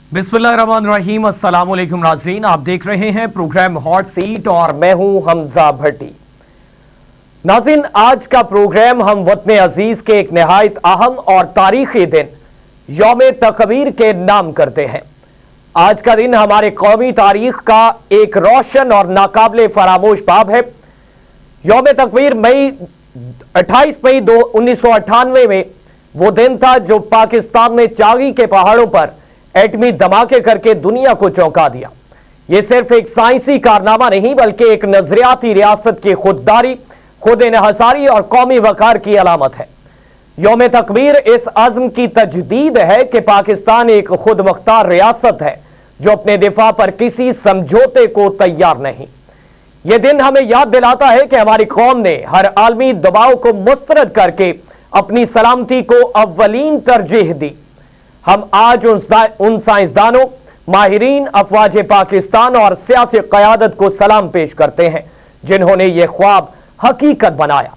बिस्मिल्लाहिर्रहमानिर्रहीम। अस्सलाम वालेकुम नाज़रीन, आप देख रहे हैं प्रोग्राम हॉट सीट और मैं हूं हमजा भट्टी। नाज़रीन, आज का प्रोग्राम हम वतन अजीज के एक नहायत अहम और तारीखी दिन यौम तकबीर के नाम करते हैं। आज का दिन हमारे कौमी तारीख का एक रोशन और नाकाबिले फरामोश बाब है। यौम तकबीर 28 मई 1998 में वो दिन था जो पाकिस्तान में चागी के पहाड़ों पर एटमी धमाके करके दुनिया को चौंका दिया। यह सिर्फ एक साइंसी कारनामा नहीं बल्कि एक नजरियाती रियासत की खुददारी, खुद इन्हसारी और कौमी वकार की अलामत है। यौम तकबीर इस अज़्म की तजदीद है कि पाकिस्तान एक खुद मुख्तार रियासत है जो अपने दिफा पर किसी समझौते को तैयार नहीं। यह दिन हमें याद दिलाता है कि हमारी कौम ने हर आलमी दबाव को मुस्तरद करके अपनी सलामती को अव्वलीन तरजीह दी। हम आज उन साइंसदानों, माहिरीन, अफवाज पाकिस्तान और सियासी क़यादत को सलाम पेश करते हैं जिन्होंने ये ख्वाब हकीकत बनाया।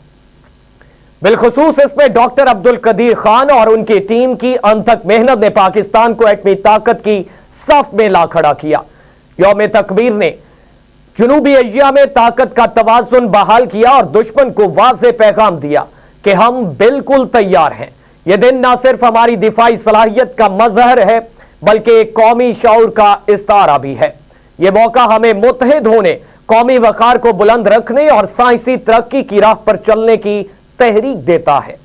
बिलखुसूस इसमें डॉक्टर अब्दुल कदीर खान और उनकी टीम की अनथक मेहनत ने पाकिस्तान को एटमी ताकत की सफ में ला खड़ा किया। यौम तकबीर ने जनूबी एशिया में ताकत का तवाज़ुन बहाल किया और दुश्मन को वाज़ेह पैगाम दिया कि हम बिल्कुल तैयार हैं। यह दिन न सिर्फ हमारी दिफाई सलाहियत का मजहर है बल्कि एक कौमी शऊर का इस्तारा भी है। यह मौका हमें मुत्तहिद होने, कौमी वकार को बुलंद रखने और साइंसी तरक्की की राह पर चलने की तहरीक देता है।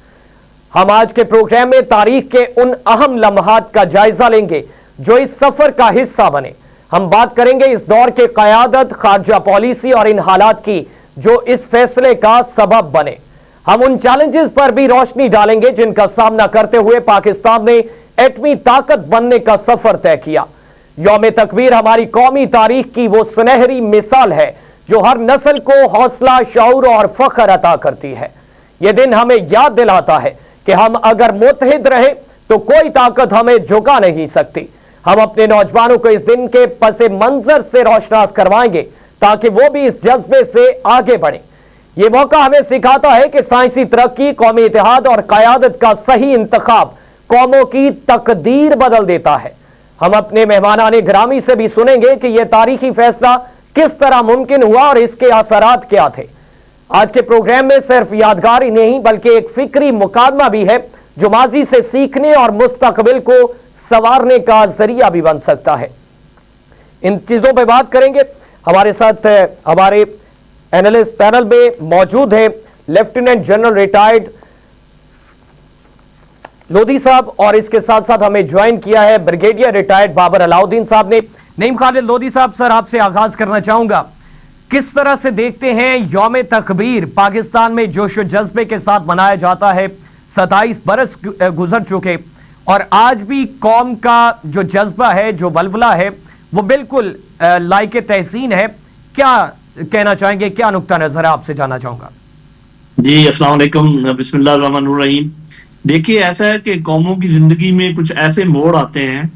हम आज के प्रोग्राम में तारीख के उन अहम लम्हात का जायजा लेंगे जो इस सफर का हिस्सा बने। हम बात करेंगे इस दौर के क़यादत, खारजा पॉलिसी और इन हालात की जो इस फैसले का सबब बने। हम उन चैलेंजेस पर भी रोशनी डालेंगे जिनका सामना करते हुए पाकिस्तान ने एटमी ताकत बनने का सफर तय किया। यौम तकबीर हमारी कौमी तारीख की वो सुनहरी मिसाल है जो हर नस्ल को हौसला, शऊर और फख्र अता करती है। यह दिन हमें याद दिलाता है कि हम अगर मुत्तहिद रहे तो कोई ताकत हमें झुका नहीं सकती। हम अपने नौजवानों को इस दिन के पसे मंजर से रोशनास करवाएंगे ताकि वो भी इस जज्बे से आगे बढ़े। ये मौका हमें सिखाता है कि साइंसी तरक्की, कौमी इत्तेहाद और क़यादत का सही इंतखाब कौमों की तकदीर बदल देता है। हम अपने मेहमानाने ग्रामी से भी सुनेंगे कि यह तारीखी फैसला किस तरह मुमकिन हुआ और इसके असरात क्या थे। आज के प्रोग्राम में सिर्फ यादगार ही नहीं बल्कि एक फिक्री मुकादमा भी है जो माजी से सीखने और मुस्तकबिल को संवारने का जरिया भी बन सकता है। इन चीजों पर बात करेंगे। हमारे साथ हमारे एनालिस्ट पैनल में मौजूद हैं लेफ्टिनेंट जनरल रिटायर्ड लोधी साहब और इसके साथ साथ हमें ज्वाइन किया है ब्रिगेडियर रिटायर्ड बाबर अलाउद्दीन साहब ने। नईम खालिद लोधी साहब, सर आपसे आगाज करना चाहूंगा, किस तरह से देखते हैं यौम तकबीर पाकिस्तान में जोश व जज्बे के साथ मनाया जाता है। 27 बरस गुजर चुके और आज भी कौम का जो जज्बा है, जो बलबला है, वो बिल्कुल लायक तहसीन है। क्या कहना चाहेंगे, क्या नुक्ता नजर है, आपसे जानना चाहूंगा। जी अस्सलाम वालेकुम, बिस्मिल्लाहिर्रहमानिर्रहीम। देखिए, ऐसा है कि कौमों की जिंदगी में कुछ ऐसे मोड़ आते हैं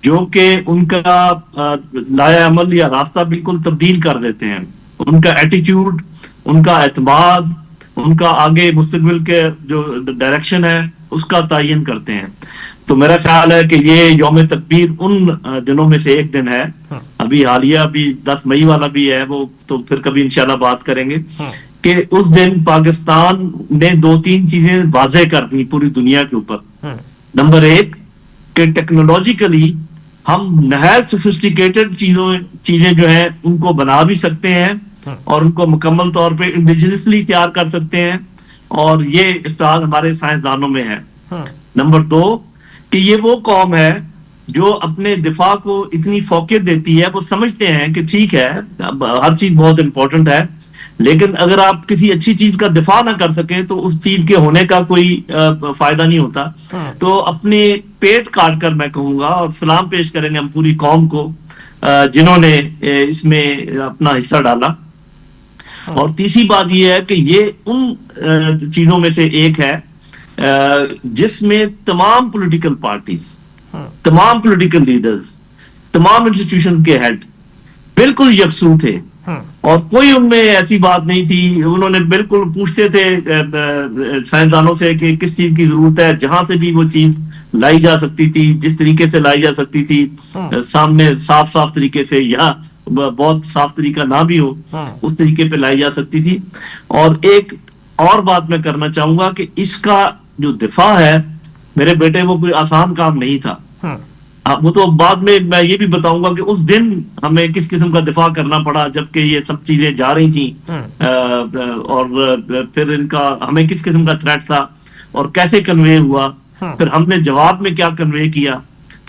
जो कि उनका लाया अमल या रास्ता बिल्कुल तब्दील कर देते हैं। उनका एटीट्यूड, उनका एतमाद, उनका आगे मुस्तकबिल के जो डायरेक्शन है उसका तयन करते हैं। तो मेरा ख्याल है कि ये यौम तकबीर उन दिनों में से एक दिन है। अभी हालिया अभी 10 मई वाला भी है, वो तो फिर कभी इंशाल्लाह बात करेंगे कि उस दिन पाकिस्तान ने 2-3 चीजें वाज़ेह कर दी पूरी दुनिया के ऊपर। नंबर 1 कि टेक्नोलॉजिकली हम नहायत सोफिस्टिकेटेड चीजें जो है उनको बना भी सकते हैं और उनको मुकम्मल तौर पे इंडिजिनसली तैयार कर सकते हैं और ये इस्तेमाल हमारे साइंसदानों में है। नंबर 2 कि ये वो कौम है जो अपने दिफा को इतनी फोकियत देती है। वो समझते हैं कि ठीक है, हर चीज बहुत इंपॉर्टेंट है, लेकिन अगर आप किसी अच्छी चीज का दिफा ना कर सके तो उस चीज के होने का कोई फायदा नहीं होता। तो अपने पेट काट कर मैं कहूंगा और सलाम पेश करेंगे हम पूरी कौम को जिन्होंने इसमें अपना हिस्सा डाला। और तीसरी बात यह है कि ये उन चीजों में से एक है जिसमें तमाम पॉलिटिकल पार्टीज, तमाम पॉलिटिकल लीडर्स, तमाम इंस्टीट्यूशन के हेड बिल्कुल यकसू थे اور کوئی ان میں ایسی بات نہیں تھی. انہوں نے بالکل پوچھتے تھے سائنسدانوں سے کہ کس چیز کی ضرورت ہے, جہاں سے بھی وہ چیز لائی جا سکتی تھی, جس طریقے سے لائی جا سکتی تھی, سامنے صاف طریقے سے, یا بہت صاف طریقہ نہ بھی ہو اس طریقے پہ لائی جا سکتی تھی. اور ایک اور بات میں کرنا چاہوں گا کہ اس کا جو دفاع ہے میرے بیٹے, وہ کوئی آسان کام نہیں تھا. وہ تو بعد میں یہ بھی بتاؤں گا کہ اس دن ہمیں کس قسم کا دفاع کرنا پڑا جبکہ یہ سب چیزیں جا رہی تھیں, اور پھر ان کا ہمیں کس قسم کا تھریٹ تھا اور کیسے کنوے ہوا, پھر ہم نے جواب میں کیا کنوے کیا,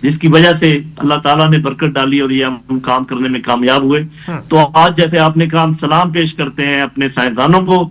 جس کی وجہ سے اللہ تعالیٰ نے برکت ڈالی اور یہ ہم کام کرنے میں کامیاب ہوئے. تو آج جیسے آپ نے کہا, ہم سلام پیش کرتے ہیں اپنے سائنسدانوں کو,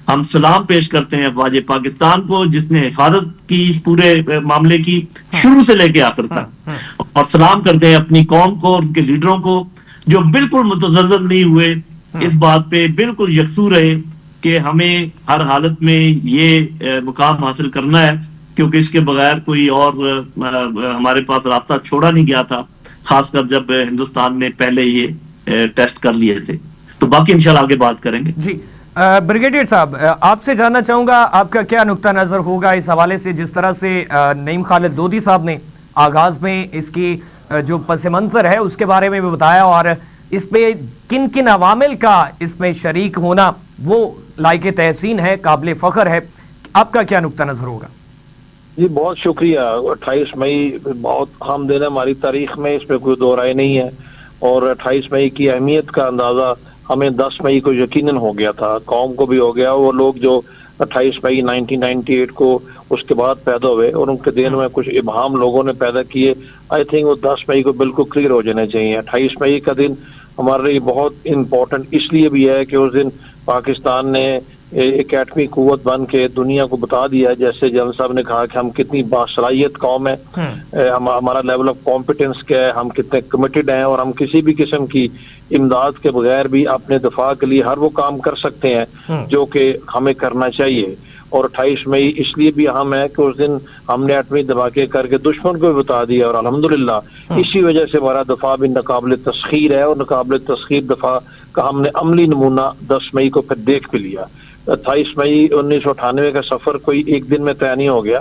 ہم سلام پیش کرتے ہیں افواج پاکستان کو جس نے حفاظت کی اس پورے معاملے کی شروع سے لے کے آخر تک, اور سلام کرتے ہیں اپنی قوم کو اور ان کے لیڈروں کو جو بالکل متزلزل نہیں ہوئے, اس بات پہ بالکل یکسو رہے کہ ہمیں ہر حالت میں یہ مقام حاصل کرنا ہے, کیونکہ اس کے بغیر کوئی اور ہمارے پاس راستہ چھوڑا نہیں گیا تھا, خاص کر جب ہندوستان نے پہلے یہ ٹیسٹ کر لیے تھے. تو باقی انشاءاللہ آگے بات کریں گے. جی بریگیڈیئر صاحب, آپ سے جاننا چاہوں گا آپ کا کیا نقطہ نظر ہوگا اس حوالے سے, جس طرح سے نعیم خالد لودھی صاحب نے آغاز میں اس کی جو پس منظر ہے اس کے بارے میں بھی بتایا, اور اس پہ کن کن عوامل کا اس میں شریک ہونا وہ لائق تحسین ہے, قابل فخر ہے. آپ کا کیا نقطہ نظر ہوگا؟ جی بہت شکریہ. 28 مئی بہت اہم دن ہے ہماری تاریخ میں, اس میں کوئی دو رائے نہیں ہے, اور 28 مئی کی اہمیت کا اندازہ ہمیں 10 مئی کو یقیناً ہو گیا تھا, قوم کو بھی ہو گیا. وہ لوگ جو 28 مئی 1998 کو اس کے بعد پیدا ہوئے اور ان کے دین میں کچھ ابہام لوگوں نے پیدا کیے, آئی تھنک وہ 10 مئی کو بالکل کلیئر ہو جانے چاہیے. 28 مئی کا دن ہمارے لیے بہت امپورٹنٹ اس لیے بھی ہے کہ اس دن پاکستان نے ایک ایٹمی قوت بن کے دنیا کو بتا دیا, جیسے جنرل صاحب نے کہا کہ ہم کتنی باصلاحیت قوم ہے, ہمارا لیول آف کمپیٹنس کیا ہے, ہم کتنے کمیٹڈ ہیں, اور ہم کسی بھی قسم کی امداد کے بغیر بھی اپنے دفاع کے لیے ہر وہ کام کر سکتے ہیں جو کہ ہمیں کرنا چاہیے. اور 28 مئی اس لیے بھی اہم ہے کہ اس دن ہم نے ایٹمی دھماکے کر کے دشمن کو بھی بتا دیا, اور الحمدللہ اسی وجہ سے ہمارا دفاع بھی ناقابل تسخیر ہے, اور ناقابل تسخیر دفاع کا ہم نے عملی نمونہ 10 مئی کو پھر دیکھ بھی لیا. 28 مئی 1998 کا سفر کوئی ایک دن میں طے نہیں ہو گیا,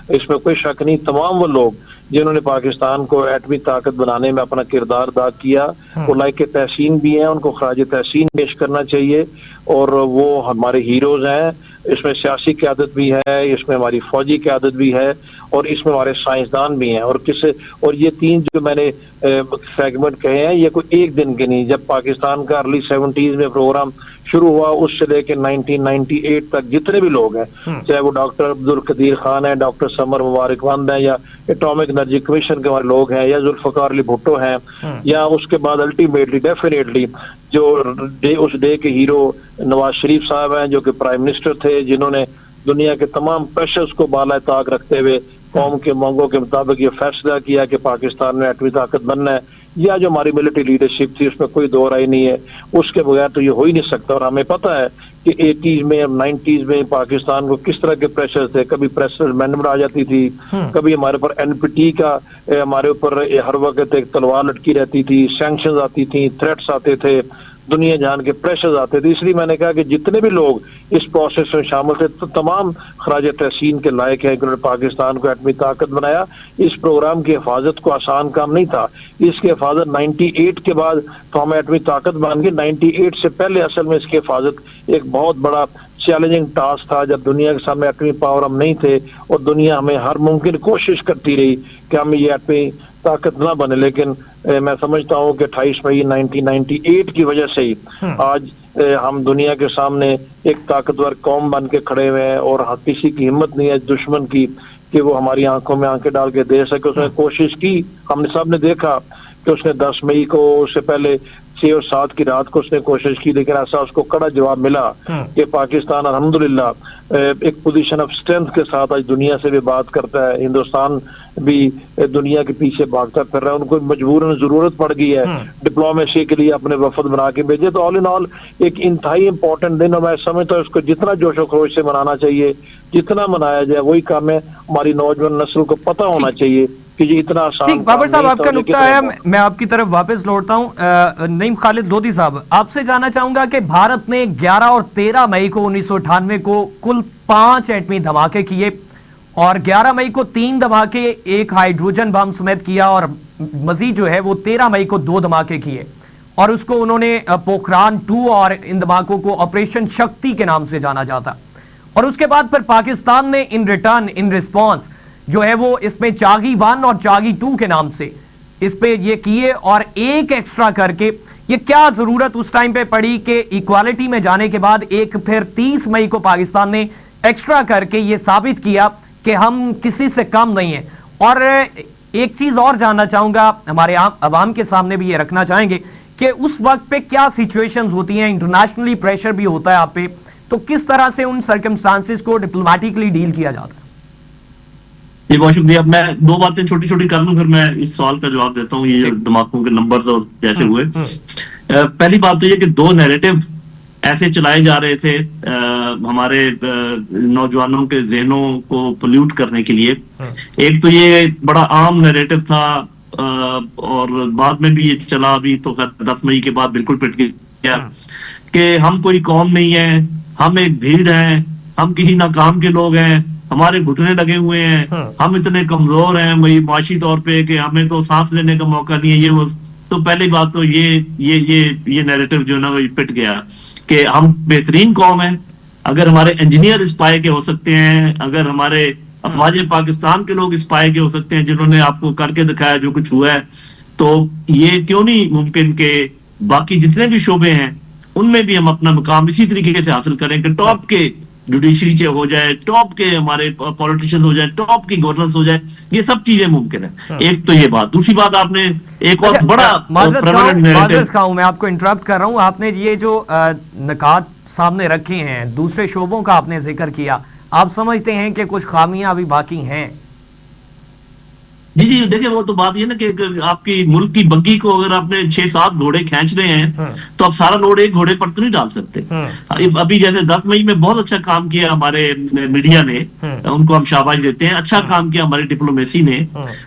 اس میں کوئی شک نہیں. تمام وہ لوگ جنہوں نے پاکستان کو ایٹمی طاقت بنانے میں اپنا کردار ادا کیا وہ لائق تحسین بھی ہیں, ان کو خراج تحسین پیش کرنا چاہیے, اور وہ ہمارے ہیروز ہیں. اس میں سیاسی قیادت بھی ہے, اس میں ہماری فوجی قیادت بھی ہے, اور اس میں ہمارے سائنسدان بھی ہیں. اور یہ تین جو میں نے سیگمنٹ کہے ہیں یہ کوئی ایک دن کے نہیں. جب پاکستان کا ارلی 70s میں پروگرام شروع ہوا اس سے لے کے 1998 تک جتنے بھی لوگ ہیں, چاہے وہ ڈاکٹر عبدالقدیر خان ہیں, ڈاکٹر سمر مبارک وند ہیں, یا اٹامک انرجی کمیشن کے ہمارے لوگ ہیں, یا ذوالفقار علی بھٹو ہیں, یا اس کے بعد الٹیمیٹلی ڈیفینیٹلی جو اس ڈے کے ہیرو نواز شریف صاحب ہیں جو کہ پرائم منسٹر تھے, جنہوں نے دنیا کے تمام پریشرز کو بالائے طاق رکھتے ہوئے قوم کے مانگوں کے مطابق یہ فیصلہ کیا کہ پاکستان میں ایٹمی طاقت بننا ہے. یا جو ہماری ملٹری لیڈرشپ تھی اس میں کوئی دو رائے نہیں ہے, اس کے بغیر تو یہ ہو ہی نہیں سکتا. اور ہمیں پتہ ہے کہ 80s میں 90s میں پاکستان کو کس طرح کے پریشر تھے, کبھی پریشر امینڈمنٹ آ جاتی تھی, کبھی ہمارے اوپر NPT کا ہمارے اوپر ہر وقت ایک تلوار لٹکی رہتی تھی, سینکشنز آتی تھیں, تھریٹس آتے تھے, دنیا جان کے پریشرز آتے تھے. اس لیے میں نے کہا کہ جتنے بھی لوگ اس پروسیس میں شامل تھے تو تمام خراج تحسین کے لائق ہیں کہ انہوں نے پاکستان کو ایٹمی طاقت بنایا. اس پروگرام کی حفاظت کو آسان کام نہیں تھا, اس کی حفاظت 98 کے بعد تو ہم ایٹمی طاقت بن گئے. 98 سے پہلے اصل میں اس کی حفاظت ایک بہت بڑا چیلنجنگ ٹاسک تھا, جب دنیا کے سامنے ایٹمی پاور ہم نہیں تھے, اور دنیا ہمیں ہر ممکن کوشش کرتی رہی کہ ہم یہ ایٹمی طاقت نہ بنے. لیکن میں سمجھتا ہوں کہ 28 مئی 1998 کی وجہ سے ہی آج ہم دنیا کے سامنے ایک طاقتور قوم بن کے کھڑے ہوئے ہیں, اور کسی کی ہمت نہیں ہے دشمن کی کہ وہ ہماری آنکھوں میں آنکھیں ڈال کے دے سکے. اس نے کوشش کی, ہم نے سب نے دیکھا کہ اس نے 10 مئی کو, اس سے پہلے 6 اور 7 کی رات کو اس نے کوشش کی, لیکن ایسا اس کو کڑا جواب ملا کہ پاکستان الحمدللہ ایک پوزیشن آف اسٹرینتھ کے ساتھ آج دنیا سے بھی بات کرتا ہے. ہندوستان بھی دنیا کے پیچھے بھاگتا پھر رہا ہے, ان کو مجبوراً ضرورت پڑ گئی ہے ڈپلومیسی کے لیے اپنے وفد بنا کے بھیجے. تو آل ان آل ایک انتہائی امپورٹنٹ دن, اور میں سمجھتا ہوں اس کو جتنا جوش و خروش سے منانا چاہیے, جتنا منایا جائے وہی کام ہے. ہماری نوجوان نسل کو پتہ ہونا چاہیے کہ یہ اتنا آسان ٹھیک بابر صاحب آپ کا نقطہ ہے, ہے. میں آپ کی طرف واپس لوٹتا ہوں. نعیم خالد لودھی صاحب, آپ سے جاننا چاہوں گا کہ بھارت نے 11 اور 13 مئی کو 1998 کو کل 5 ایٹمی دھماکے کیے, اور 11 مئی کو 3 دھماکے ایک ہائیڈروجن بم سمیت کیا, اور مزید جو ہے وہ 13 مئی کو 2 دھماکے کیے, اور اس کو انہوں نے پوکھران 2, اور ان دھماکوں کو آپریشن شکتی کے نام سے جانا جاتا. اور اس کے بعد پھر پاکستان نے ان ریٹرن ان ریسپانس جو ہے وہ اس میں چاغی 1 اور چاغی 2 کے نام سے اس پہ یہ کیے, اور ایک ایکسٹرا کر کے. یہ کیا ضرورت اس ٹائم پہ پڑی کہ ایکوالٹی میں جانے کے بعد ایک پھر 30 مئی کو پاکستان نے ایکسٹرا کر کے یہ ثابت کیا کہ ہم کسی سے کم نہیں ہیں. اور ایک چیز اور جاننا چاہوں گا, ہمارے عوام کے سامنے بھی یہ رکھنا چاہیں گے کہ اس وقت پہ کیا سچویشنز ہوتی ہیں, انٹرنیشنلی پریشر بھی ہوتا ہے آپ پہ, تو کس طرح سے ان سرکمسٹانسز کو ڈپلومیٹکلی ڈیل کیا جاتا ہے؟ جی بہت شکریہ. اب میں 2 باتیں چھوٹی چھوٹی کر لوں, پھر میں اس سوال کا جواب دیتا ہوں. یہ دھماکوں کے نمبرز اور جیسے ہوئے, پہلی بات تو یہ کہ 2 نیریٹو ایسے چلائے جا رہے تھے ہمارے نوجوانوں کے ذہنوں کو پولیوٹ کرنے کے لیے. ایک تو یہ بڑا عام نیریٹو تھا, اور بعد میں بھی یہ چلا بھی, تو 10 مئی کے بعد بالکل پٹ گیا, کہ ہم کوئی قوم نہیں ہے, ہم ایک بھیڑ ہیں, ہم کسی ناکام کے لوگ ہیں, ہمارے گھٹنے لگے ہوئے ہیں, ہم اتنے کمزور ہیں معاشی طور پہ کہ ہمیں تو سانس لینے کا موقع نہیں ہے, یہ وہ. تو پہلی بات تو یہ نیریٹو جو نا وہ پٹ گیا کہ ہم بہترین قوم ہیں. اگر ہمارے انجینئر اس پائے کے ہو سکتے ہیں, اگر ہمارے افواج پاکستان کے لوگ اس پائے کے ہو سکتے ہیں جنہوں نے آپ کو کر کے دکھایا جو کچھ ہوا ہے, تو یہ کیوں نہیں ممکن کہ باقی جتنے بھی شعبے ہیں ان میں بھی ہم اپنا مقام اسی طریقے سے حاصل کریں کہ ٹاپ کے جوڈیشری ہو جائے, ٹاپ کے ہمارے پولیٹیشین ہو جائے, ٹاپ کی گورننس ہو جائے. یہ سب چیزیں ممکن ہیں. ایک تو یہ بات. دوسری بات, آپ نے ایک اور بڑا میں آپ کو انٹرپٹ کر رہا ہوں, آپ نے یہ جو نکات سامنے رکھے ہیں دوسرے شعبوں کا آپ نے ذکر کیا, آپ سمجھتے ہیں کہ کچھ خامیاں ابھی باقی ہیں؟ جی دیکھیں, وہ تو بات یہ نا کہ آپ کی ملک کی بگی کو اگر آپ نے 6-7 گھوڑے کھینچ رہے ہیں تو آپ سارا لوڈ ایک گھوڑے پر تو نہیں ڈال سکتے. ابھی جیسے 10 مئی میں بہت اچھا کام کیا ہمارے میڈیا نے, ان کو ہم شاباش دیتے ہیں. اچھا کام کیا ہماری ڈپلومیسی نے,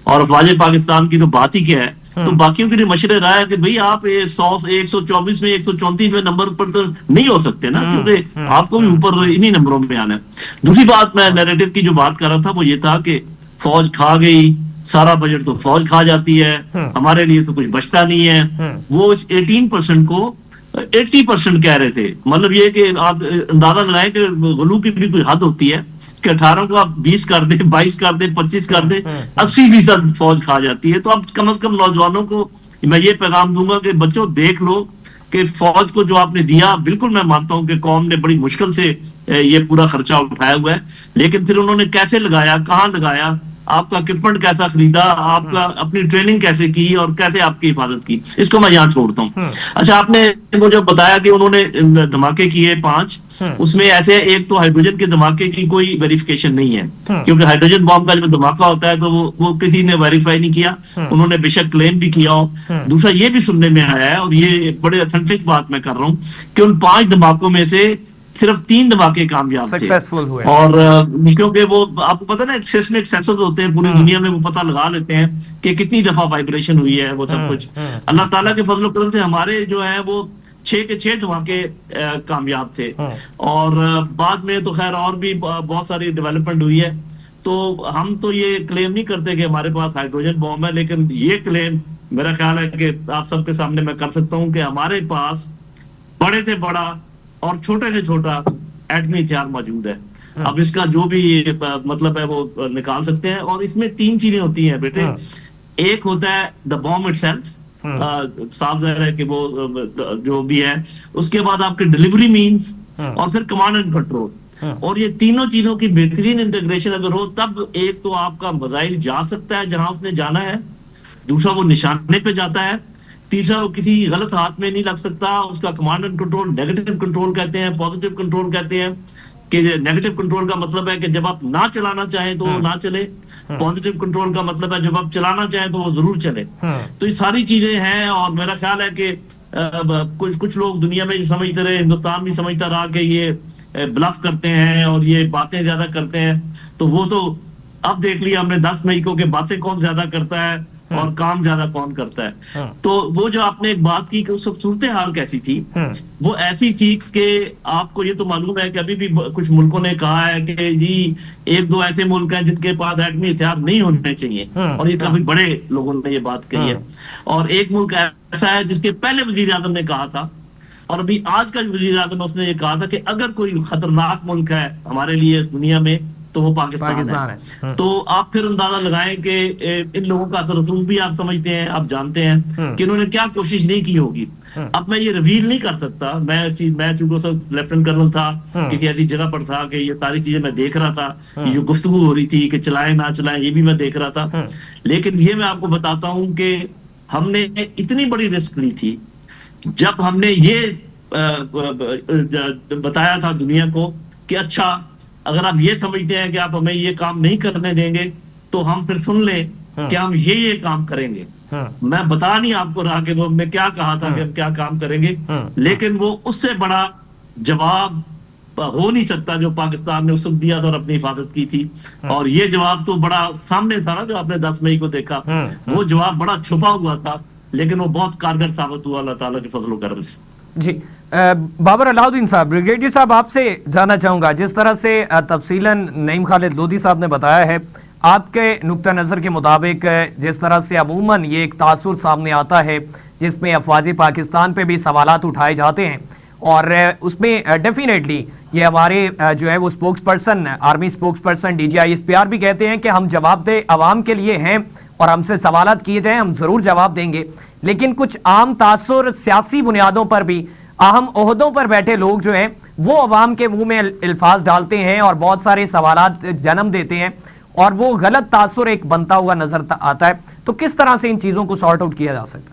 اور افواج پاکستان کی تو بات ہی کیا ہے. تو باقیوں کے لیے مشورہ رہا ہے کہ بھئی آپ 124 میں 134 نمبر پر تو نہیں ہو سکتے نا, کیونکہ آپ کو بھی اوپر انہی نمبروں میں آنا ہے. دوسری بات, میں نیریٹو کی جو بات کر رہا تھا وہ یہ تھا کہ فوج کھا گئی, سارا بجٹ تو فوج کھا جاتی ہے, ہمارے لیے تو کچھ بچتا نہیں ہے. وہ 18% کو 80% کہہ رہے تھے. مطلب یہ کہ آپ اندازہ لگائیں کہ غلو کی بھی کوئی حد ہوتی ہے کہ 18 کو آپ 20 کر دیں, 22 کر دیں, 25 کر دیں, 80% فوج کھا جاتی ہے. تو اب کم از کم نوجوانوں کو میں یہ پیغام دوں گا کہ بچوں دیکھ لو کہ فوج کو جو آپ نے دیا, بالکل میں مانتا ہوں کہ قوم نے بڑی مشکل سے یہ پورا خرچہ اٹھایا ہوا ہے, لیکن پھر انہوں نے کیسے لگایا, کہاں لگایا, آپ کا اکوپمنٹ کیسا خریدا, آپ کا اپنی ٹریننگ کیسے کی, اور کیسے آپ کی حفاظت کی, اس کو میں یہاں چھوڑتا ہوں. اچھا, آپ نے مجھے بتایا کہ انہوں نے دھماکے کیے 5, اس میں ایسے ایک تو ہائیڈروجن کے دھماکے کی کوئی ویریفیکیشن نہیں ہے, کیونکہ ہائیڈروجن بام کا جب دھماکہ ہوتا ہے تو وہ کسی نے ویریفائی نہیں کیا, انہوں نے بے شک کلیم بھی کیا ہو. دوسرا یہ بھی سننے میں آیا ہے, اور یہ بڑے اتھینٹک بات میں کر رہا ہوں, کہ ان 5 دھماکوں میں سے صرف 3 دھماکے کامیاب تھے. اور کیونکہ وہ آپ کو پتا نا سیسمک سینسرز ہوتے ہیں پوری دنیا میں, وہ پتہ لگا لیتے ہیں کہ کتنی دفعہ وائبریشن ہوئی ہے, وہ سب کچھ. اللہ تعالیٰ کے فضل و کرم سے ہمارے جو ہیں وہ 6 کے 6 دھماکے کامیاب تھے. اور بعد میں تو خیر اور بھی بہت ساری ڈیولپمنٹ ہوئی ہے. تو ہم تو یہ کلیم نہیں کرتے کہ ہمارے پاس ہائیڈروجن بم ہے, لیکن یہ کلیم میرا خیال ہے کہ آپ سب کے سامنے میں کر سکتا ہوں کہ ہمارے پاس بڑے سے بڑا اور چھوٹے سے چھوٹا ایٹمی ہتھیار موجود ہے. اب اس کا جو بھی مطلب ہے وہ نکال سکتے ہیں. اور اس میں 3 چیزیں ہوتی ہیں بیٹے. ایک ہوتا ہے دا بام اٹ سیلف, صاف ظاہر ہے کہ وہ جو بھی ہے. اس کے بعد آپ کے ڈیلیوری مینز, اور پھر کمانڈ اینڈ کنٹرول. اور یہ تینوں چیزوں کی بہترین انٹیگریشن اگر ہو, تب ایک تو آپ کا میزائل جا سکتا ہے جہاں اس نے جانا ہے, دوسرا وہ نشانے پہ جاتا ہے, تیسرا وہ کسی غلط ہاتھ میں نہیں لگ سکتا. اس کا command and control negative control کہتے ہیں, پوزیٹو کنٹرول کہتے ہیں. کہ نیگیٹو کنٹرول کا مطلب ہے کہ جب آپ نہ چلانا چاہیں تو وہ نہ چلے, پوزیٹو کنٹرول کا مطلب ہے جب آپ چلانا چاہیں تو وہ ضرور چلے. تو یہ ساری چیزیں ہیں. اور میرا خیال ہے کہ کچھ لوگ دنیا میں یہ سمجھتے رہے, ہندوستان بھی سمجھتا رہا کہ یہ بلف کرتے ہیں اور یہ باتیں زیادہ کرتے ہیں. تو وہ تو अब देख लिया हमने 10 मई को कि बातें कौन ज्यादा करता है और काम ज्यादा कौन करता है। तो वो जो आपने एक बात की कि उस वक्त सूरत हाल कैसी थी, वो ऐसी थी कि आपको ये तो मालूम है कि अभी भी कुछ मुल्कों ने कहा है कि जी एक दो ऐसे मुल्क हैं जिनके पास एटमी हथियार नहीं होने चाहिए, और ये काफी बड़े लोगों ने ये बात कही है। और एक मुल्क ऐसा है जिसके पहले वजीर आजम ने कहा था, और अभी आज का वजीर आजम उसने ये कहा था कि अगर कोई खतरनाक मुल्क है हमारे लिए दुनिया में तो वो पाकिस्तान है। तो आप फिर अंदाजा लगाएं कि इन लोगों का असर रसूख भी आप समझते हैं, आप जानते हैं कि इन्होंने क्या कोशिश नहीं की होगी। अब मैं ये रिवील नहीं कर सकता, मैं चूंकि लेफ्टिनेंट कर्नल था, किसी ऐसी जगह पर था कि ये सारी चीजें मैं देख रहा था, ये जो गुफ्तगू हो रही थी कि चलाएं ना चलाएं ये भी मैं देख रहा था। लेकिन ये मैं आपको बताता हूं कि हमने इतनी बड़ी रिस्क ली थी जब हमने ये बताया था दुनिया को कि अच्छा अगर आप ये समझते हैं कि आप हमें ये काम नहीं करने देंगे तो हम फिर सुन लें कि हम ये काम करेंगे। मैं बता नहीं आपको रहा कि वो हमने क्या कहा था कि हम क्या काम करेंगे, लेकिन वो उससे बड़ा जवाब हो नहीं सकता जो पाकिस्तान ने उस वक्त दिया था और अपनी हिफाजत की थी। और ये जवाब तो बड़ा सामने था ना, जो आपने 10 मई को देखा, वो जवाब बड़ा छुपा हुआ था, लेकिन वो बहुत कारगर साबित हुआ अल्लाह ताला के फजल व करम से। जी बाबर अलाउद्दीन साहब, ब्रिगेडियर साहब आपसे जानना चाहूंगा, जिस तरह से तफसीलन नईम खालिद लोधी साहब ने बताया है, आपके नुक्ता नज़र के मुताबिक जिस तरह से अमूमन ये एक तासुर सामने आता है जिसमें अफवाज पाकिस्तान पे भी सवालात उठाए जाते हैं, और उसमें डेफिनेटली ये हमारे जो है वो spokes person, army spokes person DGI SPR भी कहते हैं कि हम जवाबदेह अवाम के लिए हैं और हमसे सवालात किए जाएं हम जरूर जवाब देंगे। लेकिन कुछ आम तासुर सियासी बुनियादों पर भी अहम ओहदों पर बैठे लोग जो हैं वो अवाम के मुंह में अल्फाज डालते हैं और बहुत सारे सवालात जन्म देते हैं, और वो गलत तासुर एक बनता हुआ नजर आता है। तो किस तरह से इन चीजों को सॉर्ट आउट किया जा सकता है?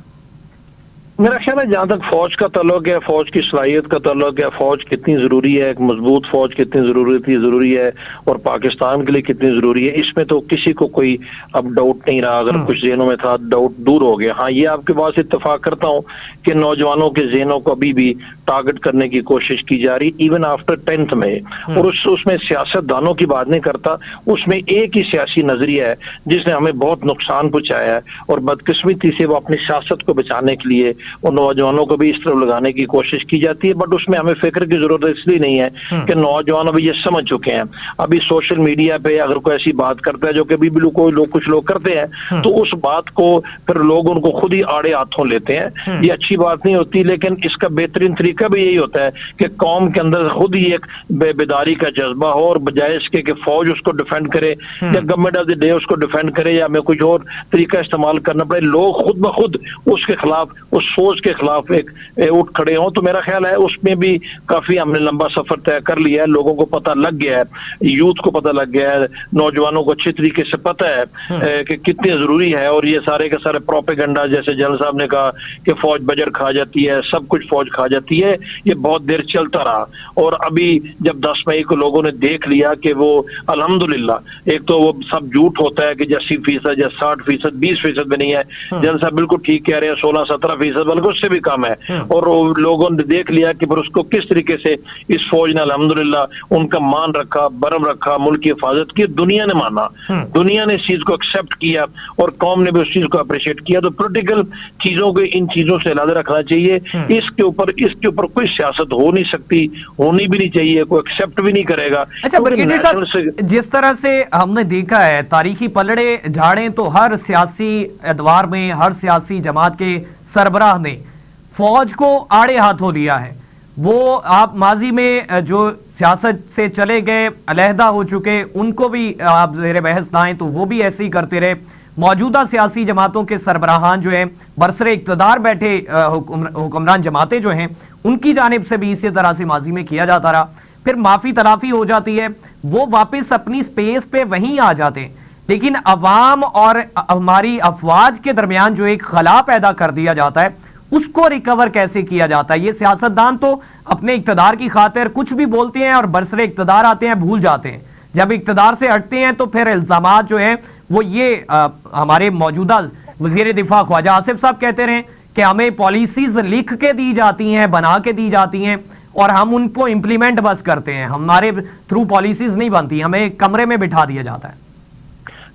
मेरा ख्याल है जहां तक फौज का ताल्लुक है, फौज की सलाहियत का ताल्लुक है, फौज कितनी जरूरी है, एक मजबूत फौज कितनी जरूरी है और पाकिस्तान के लिए कितनी जरूरी है, इसमें तो किसी को कोई अब डाउट नहीं रहा। अगर कुछ जहनों में था डाउट दूर हो गया। हाँ, ये आपके पास इत्तेफाक करता हूँ कि नौजवानों के जहनों को अभी भी टारगेट करने की कोशिश की जा रही, इवन आफ्टर 10th में। और उसमें सियासतदानों की बात नहीं करता, उसमें एक ही सियासी नजरिया है जिसने हमें बहुत नुकसान पहुंचाया है, और बदकिस्मती से वो अपनी सियासत को बचाने के लिए और नौजवानों को भी इस तरफ लगाने की कोशिश की जाती है। बट उसमें हमें फिक्र की जरूरत इसलिए नहीं है कि नौजवान अभी ये समझ चुके हैं। अभी सोशल मीडिया पे अगर कोई ऐसी बात करता है जो कि अभी भी कुछ लोग करते हैं, तो उस बात को फिर लोग उनको खुद ही आड़े हाथों लेते हैं। ये अच्छी बात नहीं होती, लेकिन इसका बेहतरीन तरीका भी यही होता है कि कौम के अंदर खुद ही एक बेदारी का जज्बा हो, और बजाय इसके कि फौज उसको डिफेंड करे या गवर्नमेंट ऑफ द डे उसको डिफेंड करे या हमें कुछ और तरीका इस्तेमाल करना पड़े, लोग खुद ब खुद उसके खिलाफ, उस सोच के खिलाफ एक उठ खड़े हों। तो मेरा ख्याल है उसमें भी काफी हमने लंबा सफर तय कर लिया है। लोगों को पता लग गया है, यूथ को पता लग गया है, नौजवानों को अच्छी तरीके से पता है कि कितनी जरूरी है। और ये सारे के सारे प्रोपेगेंडा, जैसे जनरल साहब ने कहा कि फौज बजट खा जाती है, सब कुछ फौज खा जाती है, ये बहुत देर चलता रहा। और अभी जब 10 मई को लोगों ने देख लिया कि वो अल्हम्दुलिल्लाह, एक तो वो सब झूठ होता है कि 80% या 60%, 20% भी नहीं है। जनरल साहब बिल्कुल ठीक कह रहे हैं, 16-17% बल्कि उससे भी कम है। और लोगों ने देख लिया कि फिर उसको किस तरीके से इस फौज ने अल्हम्दुलिल्लाह उनका मान रखा, बरम रखा, मुल्क की हिफाजत की। दुनिया ने माना, दुनिया ने इस चीज को एक्सेप्ट किया और कौम ने भी उस चीज को अप्रिशिएट किया। तो पॉलिटिकल चीजों को इन चीजों से अलग रखना चाहिए। इसके ऊपर कोई सियासत हो नहीं सकती, होनी भी नहीं चाहिए, कोई एक्सेप्ट भी नहीं करेगा। अच्छा ब्रिगेडियर साहब, जिस तरह से हमने देखा है तारीखी पलड़े झाड़े तो हर सियासी अदवार में, हर सियासी जमात के सरबराह ने फौज को आड़े हाथों लिया है। वो आप माजी में जो सियासत से चले गए, अलहदा हो चुके, उनको भी आप ज़ेरे बहस लाएं तो वो भी ऐसे ही करते रहे। मौजूदा सियासी जमातों के सरबराहान जो हैं, बरसरे इक़्तिदार बैठे हुक्मरान जमातें जो हैं, उनकी जानिब से भी इसी तरह से माजी में किया जाता रहा। फिर माफी तलाफी हो जाती है, वो वापस अपनी स्पेस पे वहीं आ जाते हैं। लेकिन अवाम और हमारी अफवाज के दरमियान जो एक खला पैदा कर दिया जाता है, उसको रिकवर कैसे किया जाता है? ये सियासतदान तो अपने इक़्तिदार की खातिर कुछ भी बोलते हैं और बरसरे इक़्तिदार आते हैं भूल जाते हैं। जब इक़्तिदार से हटते हैं तो फिर इल्जामात जो है वो ये हमारे मौजूदा वज़ीर दिफा ख्वाजा आसिफ साहब कहते रहे कि हमें पॉलिसीज लिख के दी जाती हैं, बना के दी जाती हैं और हम उनको इम्प्लीमेंट बस करते हैं, हमारे थ्रू पॉलिसीज नहीं बनती, हमें कमरे में बिठा दिया जाता है।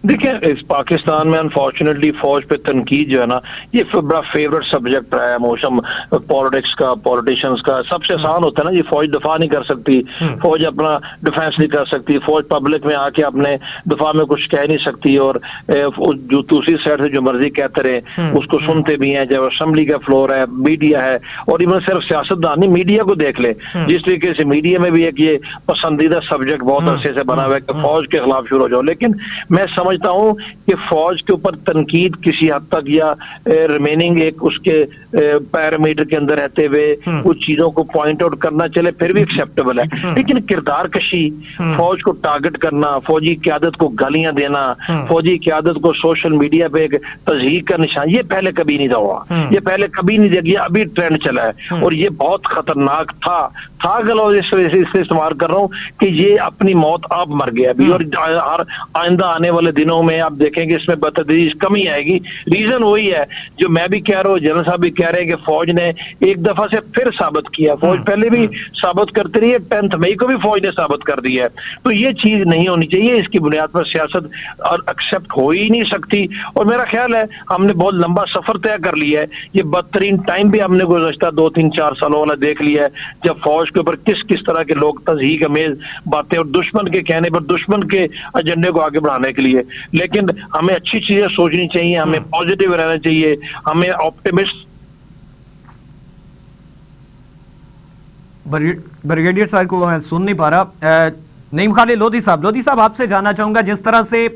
देखिए, इस पाकिस्तान में अनफॉर्चुनेटली फौज पे तनकीद जो है ना, ये बड़ा फेवरेट सब्जेक्ट रहा है मौसम पॉलिटिक्स का, पॉलिटिशियंस का। सबसे आसान होता है ना, ये फौज दफा नहीं कर सकती, फौज अपना डिफेंस नहीं कर सकती, फौज पब्लिक में आके अपने दफा में कुछ कह नहीं सकती, और जो दूसरी साइड से जो मर्जी कहते रहे उसको सुनते भी हैं, जब असेंबली का फ्लोर है, मीडिया है, और इवन सिर्फ सियासतदान नहीं, मीडिया को देख ले, जिस तरीके से मीडिया में भी एक ये पसंदीदा सब्जेक्ट बहुत अरसे से बना हुआ है कि फौज के खिलाफ शुरू हो जाओ। लेकिन मैं समझता हूं कि फौज के ऊपर तनकीद किसी हद तक या रिमेनिंग एक उसके पैरामीटर के अंदर रहते हुए कुछ चीजों को पॉइंट आउट करना चले फिर भी एक्सेप्टेबल है, लेकिन किरदार कशी, फौज को टारगेट करना, फौजी क्यादत को गालियां देना, फौजी क्यादत को सोशल मीडिया पे एक तज़हीक का निशान, ये पहले कभी नहीं हुआ, ये पहले कभी नहीं देखा, अभी ट्रेंड चला है और ये बहुत खतरनाक था गलत इस वजह से इससे इस्तेमाल कर रहा हूँ कि ये अपनी मौत अब मर गया अभी, और आइंदा आने वाले दिनों में आप देखेंगे इसमें बतदरीज कमी आएगी। रीजन वही है जो मैं भी कह रहा हूँ, जनरल साहब भी कह रहे हैं कि फौज ने एक दफा से फिर साबित किया, फौज पहले भी साबित करती रही है, 10 मई को भी फौज ने साबित कर दिया है, तो ये चीज नहीं होनी चाहिए, इसकी बुनियाद पर सियासत और एक्सेप्ट हो ही नहीं सकती। और मेरा ख्याल है हमने बहुत लंबा सफर तय कर लिया है, ये बदतरीन टाइम भी हमने गुज़श्ता 2-3-4 सालों वाला देख लिया है, जब फौज के ऊपर किस किस तरह के लोग तज़हीक अमेज बातें और दुश्मन के कहने पर दुश्मन के एजेंडे को आगे बढ़ाने के लिए। लेकिन हमें अच्छी चीजें सोचनी चाहिए, हमें पॉजिटिव रहना चाहिए, हमें ऑप्टिमिस्ट। ब्रिगेडियर साहब को मैं सुन नहीं पा रहा। नईम खालिद लोधी साहब आपसे जानना चाहूंगा, जिस तरह से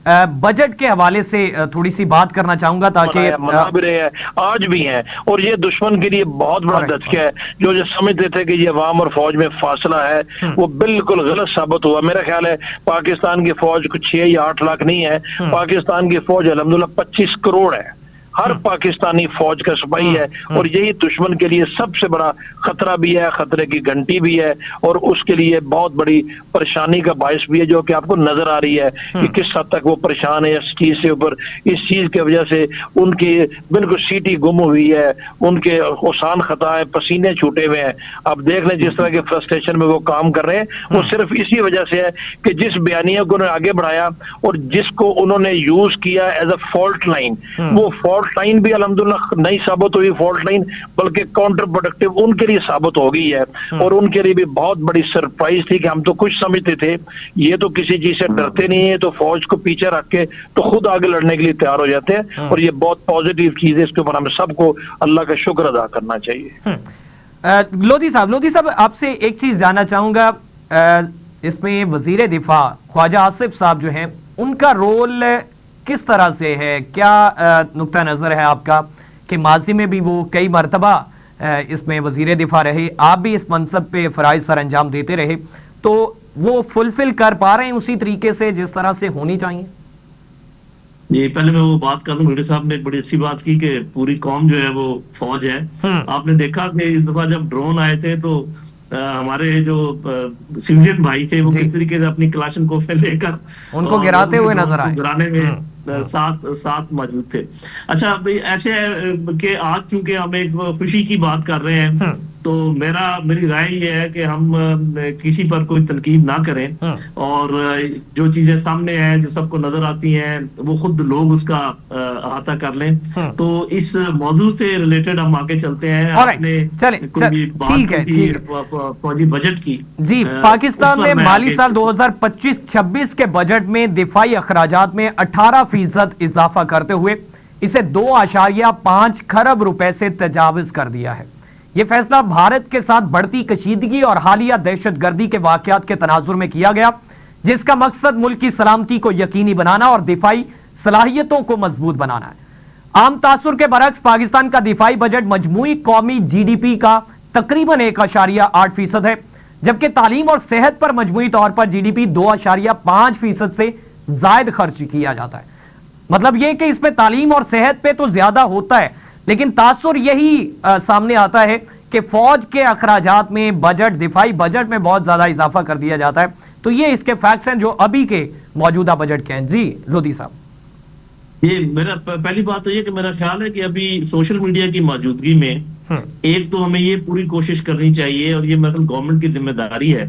बजट के हवाले से थोड़ी सी बात करना चाहूंगा, ताकि मना भी रहे हैं आज भी हैं, और ये दुश्मन के लिए बहुत बड़ा धचका है। जो समझते थे कि ये अवाम और फौज में फासला है वो बिल्कुल गलत साबित हुआ। मेरा ख्याल है पाकिस्तान की फौज कुछ 6 या 8 लाख नहीं है, पाकिस्तान की फौज अल्हम्दुलिल्लाह 25 करोड़ है, हर पाकिस्तानी फौज का सिपाही है, और यही दुश्मन के लिए सबसे बड़ा खतरा भी है, खतरे की घंटी भी है, और उसके लिए बहुत बड़ी परेशानी का बायस भी है, जो कि आपको नजर आ रही है कि किस हद तक वो परेशान है इस चीज से ऊपर। इस चीज की वजह से उनकी बिल्कुल सीटी गुम हुई है, उनके ओसान खता है, पसीने छूटे हुए हैं। अब देख लें जिस तरह के फ्रस्ट्रेशन में वो काम कर रहे हैं, वो सिर्फ इसी वजह से है कि जिस बयानिया को उन्होंने आगे बढ़ाया और जिसको उन्होंने यूज किया एज अ फॉल्ट लाइन, वो फॉल्ट लाइन भी अल्हम्दुलिल्लाह नहीं साबित हुई फॉल्ट लाइन, बल्कि काउंटर प्रोडक्टिव उनके लिए साबित हो गई है, और उनके लिए भी बहुत बड़ी सरप्राइज थी कि हम तो कुछ समझते थे ये तो किसी चीज से डरते नहीं है, तो फौज को पीछे रख के तो खुद आगे लड़ने के लिए तैयार हो जाते हैं, और ये बहुत पॉजिटिव चीज है, इसके ऊपर हमें सबको अल्लाह का शुक्र अदा करना चाहिए। लोधी साहब आपसे एक चीज जानना चाहूंगा, इसमें वजीर दिफा ख्वाजा आसिफ साहब जो हैं उनका रोल किस तरह से है, क्या नुक्ता नजर है आपका कि माजी में भी वो कई मरतबा इसमें वजीर दिफा रहे, आप भी इस मनसब पे फराइज सर अंजाम देते रहे, तो वो फुलफिल कर पा रहे हैं उसी तरीके से जिस तरह से होनी चाहिए? जी, पहले मैं वो बात कर लूं, मेरे साहब ने एक बड़ी अच्छी बात की कि पूरी कौम जो है वो फौज है। आपने देखा कि इस दफा जब ड्रोन आए थे तो हमारे जो सिविलियन भाई थे वो किस तरीके से अपनी कलाशनकोफ लेकर उनको गिराते हुए नजर आए, गिराने में साथ मौजूद थे। अच्छा भाई, ऐसे कि आज चूंकि हम एक खुशी की बात कर रहे हैं, तो मेरी राय ये है कि हम किसी पर कोई तनकीद ना करें, और जो चीजें सामने हैं जो सबको नजर आती हैं वो खुद लोग उसका अहाता कर लें। तो इस मौजूद से रिलेटेड हम आगे चलते हैं। आपने कोई बात की थी फौजी बजट की। जी, पाकिस्तान ने माली साल 2025-26 के बजट में दिफाई अखराजात में 18% इजाफा करते हुए इसे 2.5 खरब रुपए से तजाविज कर दिया है। यह फैसला भारत के साथ बढ़ती कशीदगी और हालिया दहशतगर्दी के वाकयात के तनाजुर में किया गया, जिसका मकसद मुल्क की सलामती को यकीनी बनाना और दिफाई सलाहियतों को मजबूत बनाना है। आम तासुर के बरक्स पाकिस्तान का दिफाई बजट मजमूई कौमी GDP का तकरीबन 1.8% है, जबकि तालीम और सेहत पर मजमूई तौर पर GDP 2.5% से जायद खर्च किया जाता है। मतलब यह कि इसमें तालीम और सेहत पे तो ज्यादा होता है, लेकिन तासुर यही सामने आता है कि फौज के अखराजात में दिफाई बजट में बहुत ज्यादा इजाफा कर दिया जाता है। तो ये इसके फैक्ट्स हैं जो अभी के मौजूदा बजट के हैं। जी लोधी साहब, ये मेरा पहली बात तो ये कि मेरा ख्याल है कि अभी सोशल मीडिया की मौजूदगी में एक तो हमें ये पूरी कोशिश करनी चाहिए, और ये मतलब गवर्नमेंट की जिम्मेदारी है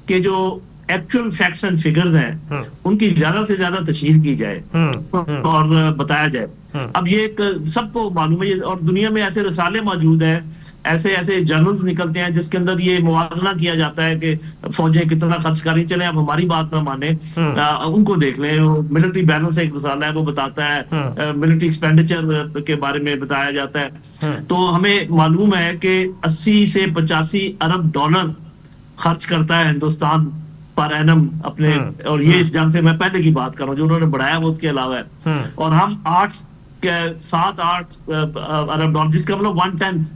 कि जो ایکچوئل فیکٹس اینڈ فگرز ہیں ان کی زیادہ سے زیادہ تشہیر کی جائے اور بتایا جائے. اب یہ ایک سب کو معلوم ہے اور دنیا میں ایسے رسالے موجود ہیں, ایسے جرنلز نکلتے ہیں جس کے اندر یہ موازنہ کیا جاتا ہے کہ فوجیں کتنا خرچ کر رہی. چلیں آپ ہماری بات نہ مانیں, ان کو دیکھ لیں. ملٹری بیلنس ایک رسالہ ہے, وہ بتاتا ہے ملٹری ایکسپینڈیچر کے بارے میں بتایا جاتا ہے. تو ہمیں معلوم ہے کہ 80 سے 85 ارب ڈالر خرچ کرتا ہے ہندوستان پر اینم اپنے, اور یہ اس جنگ سے میں پہلے کی بات کر رہا ہوں, جو انہوں نے بڑھایا وہ اس کے علاوہ ہے. اور ہم 7-8 ارب ڈالر, جس کا مطلب 1/10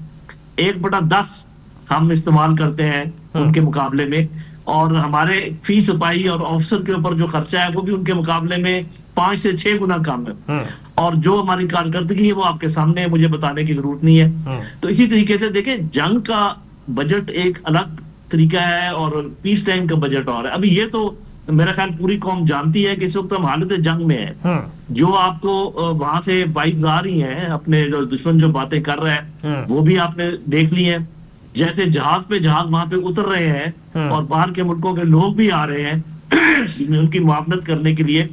1/10 ہم استعمال کرتے ہیں ان کے مقابلے میں. اور ہمارے فی سپاہی اور آفیسر کے اوپر جو خرچہ ہے وہ بھی ان کے مقابلے میں 5 سے 6 گنا کم ہے. اور جو ہماری کارکردگی ہے وہ آپ کے سامنے, مجھے بتانے کی ضرورت نہیں ہے. تو اسی طریقے سے دیکھیں, جنگ کا بجٹ ایک الگ طریقہ ہے اور پیس ٹائم کا بجٹ اور ہے. ابھی یہ تو میرا خیال پوری قوم جانتی ہے کہ اس وقت ہم حالت جنگ میں ہیں. جو آپ کو وہاں سے وائبز آ رہی ہیں, اپنے جو دشمن جو باتیں کر رہے ہیں وہ بھی آپ نے دیکھ لی ہیں. جیسے جہاز پہ جہاز وہاں پہ اتر رہے ہیں اور باہر کے ملکوں کے لوگ بھی آ رہے ہیں ان کی معاونت کرنے کے لیے.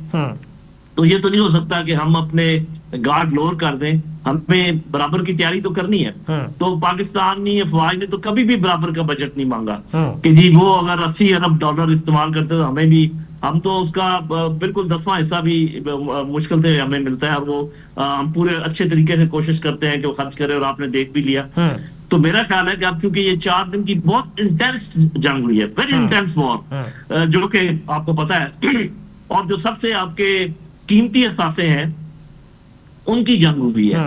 تو یہ تو نہیں ہو سکتا کہ ہم اپنے گارڈ لوور کر دیں, ہمیں برابر کی تیاری تو کرنی ہے. تو پاکستانی افواج نے تو کبھی بھی برابر کا بجٹ نہیں مانگا کہ جی وہ اگر 80 ارب ڈالر استعمال کرتے تو ہمیں بھی, ہم تو اس کا بالکل 10واں حصہ بھی مشکل سے ہمیں ملتا ہے. اور وہ ہم پورے اچھے طریقے سے کوشش کرتے ہیں کہ وہ خرچ کرے, اور آپ نے دیکھ بھی لیا. تو میرا خیال ہے کہ اب چونکہ یہ 4 دن کی بہت انٹینس جنگ ہوئی ہے, ویری انٹینس وار, جو کہ آپ کو پتا ہے, اور جو سب سے آپ کے قیمتی اثاثے ہیں ان کی جنگ ہوئی ہے.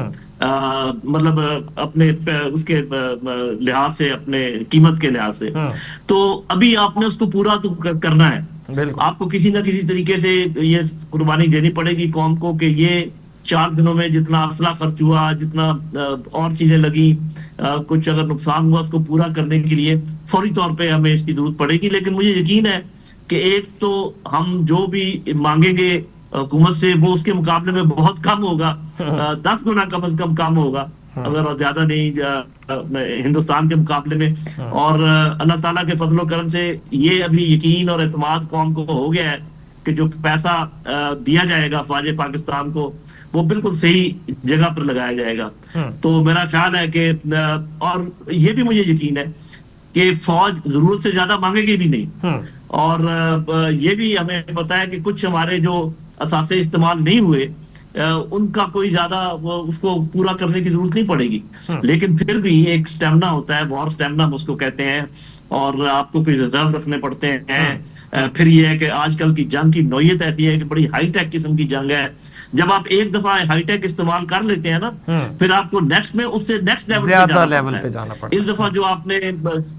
مطلب اپنے اس کے لحاظ سے, اپنے قیمت کے لحاظ سے. تو ابھی آپ نے اس کو پورا تو کرنا ہے. آپ کو کسی نہ کسی طریقے سے یہ قربانی دینی پڑے گی قوم کو کہ یہ 4 دنوں میں جتنا اسلحہ خرچ ہوا, جتنا اور چیزیں لگی, کچھ اگر نقصان ہوا, اس کو پورا کرنے کے لیے فوری طور پہ ہمیں اس کی ضرورت پڑے گی. لیکن مجھے یقین ہے کہ ایک تو ہم جو بھی مانگیں گے حکومت سے وہ اس کے مقابلے میں بہت کم ہوگا, 10 گنا کم از کم کم ہوگا, اگر زیادہ نہیں ہندوستان کے مقابلے میں. اور اللہ تعالیٰ کے فضل و کرم سے یہ ابھی یقین اور اعتماد قوم کو ہو گیا ہے کہ جو پیسہ دیا جائے گا افواج پاکستان کو وہ بالکل صحیح جگہ پر لگایا جائے گا. تو میرا خیال ہے کہ, اور یہ بھی مجھے یقین ہے کہ فوج ضرورت سے زیادہ مانگے گی بھی نہیں. اور یہ بھی ہمیں پتا ہے کہ کچھ ہمارے جو اثاثے استعمال نہیں ہوئے ان کا کوئی زیادہ اس کو پورا کرنے کی ضرورت نہیں پڑے گی. لیکن پھر بھی ایک سٹیمنا ہوتا ہے, وار سٹیمنا ہم اس کو کہتے ہیں, اور آپ کو کوئی ریزرو رکھنے پڑتے ہیں. پھر یہ ہے کہ آج کل کی جنگ کی نوعیت ایسی ہے کہ بڑی ہائی ٹیک قسم کی جنگ ہے. جب آپ ایک دفعہ ہائی ٹیک استعمال کر لیتے ہیں نا, پھر آپ کو نیکسٹ میں اس سے نیکسٹ لیول پہ جانا پڑتا ہے. اس دفعہ جو آپ نے